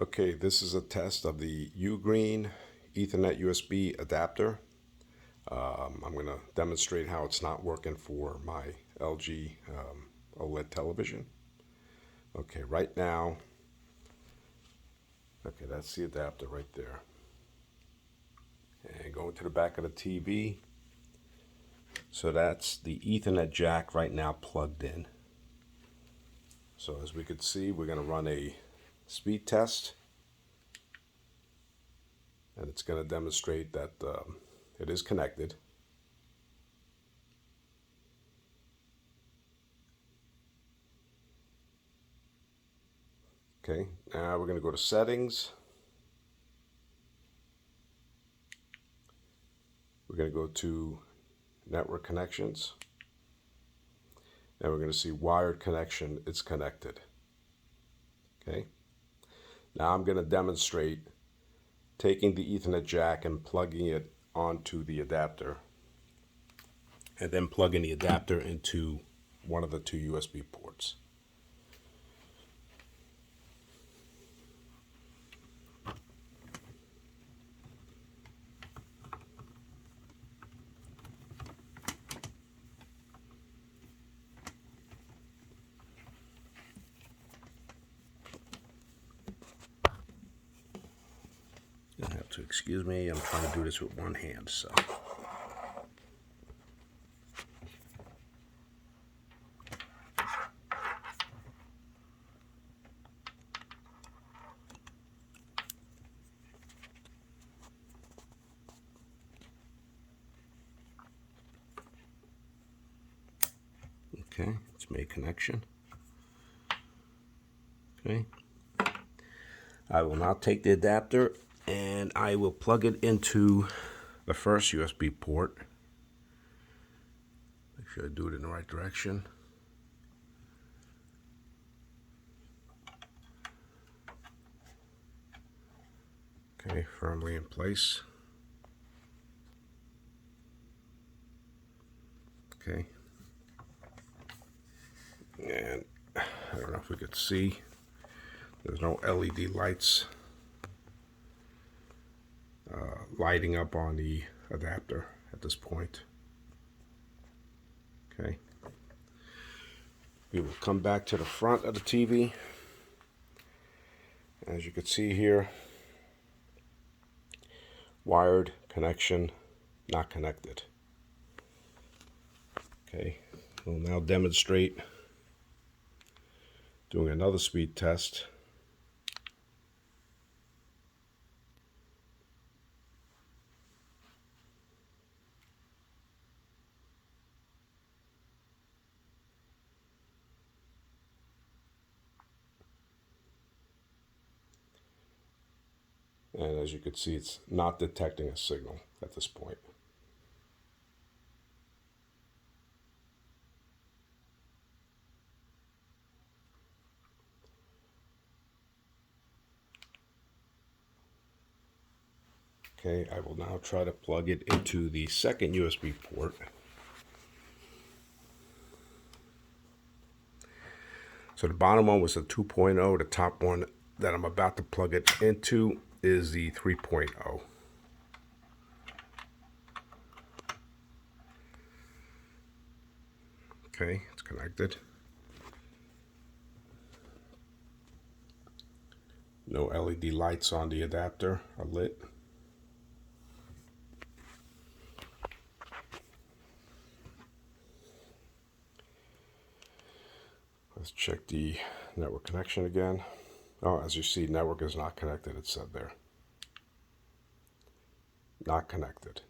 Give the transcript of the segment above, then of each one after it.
Okay, this is a test of the Ugreen Ethernet USB adapter. I'm going to demonstrate how it's not working for my LG OLED television. Okay, right now, okay, that's the adapter right there. And going to the back of the TV. So that's the Ethernet jack right now plugged in. So as we can see, we're going to run a speed test. And it's going to demonstrate that it is connected. Okay, now we're going to go to settings. We're going to go to network connections. And we're going to see wired connection, it's connected. Okay, now I'm going to demonstrate taking the Ethernet jack and plugging it onto the adapter, and then plugging the adapter into one of the two USB ports. You have to excuse me, I'm trying to do this with one hand, so. Okay, it's made connection. Okay. I will now take the adapter and I will plug it into the first USB port. Make sure I do it in the right direction. Okay, firmly in place. Okay. And I don't know if we could see, there's no LED lights lighting up on the adapter at this point. Okay. We will come back to the front of the TV. As you can see here, wired connection not connected. Okay, we'll now demonstrate doing another speed test. And as you can see, it's not detecting a signal at this point. Okay, I will now try to plug it into the second USB port. So the bottom one was a 2.0. The top one that I'm about to plug it into is the 3.0. Okay, it's connected. No LED lights on the adapter are lit. Let's check the network connection again. Oh, as you see, network is not connected, it said there. Not connected.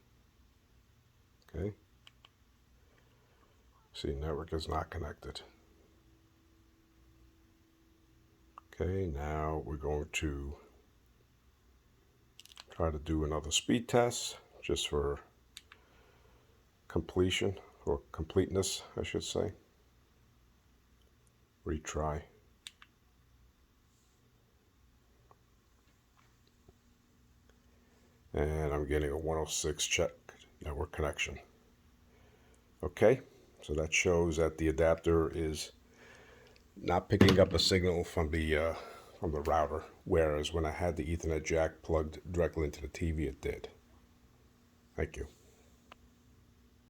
Okay. See, network is not connected. Okay, now we're going to try to do another speed test just for completion, or completeness, I should say. Retry. And I'm getting a 106 check network connection. Okay, so that shows that the adapter is not picking up a signal from the from the router, whereas when I had the Ethernet jack plugged directly into the TV, it did. Thank you.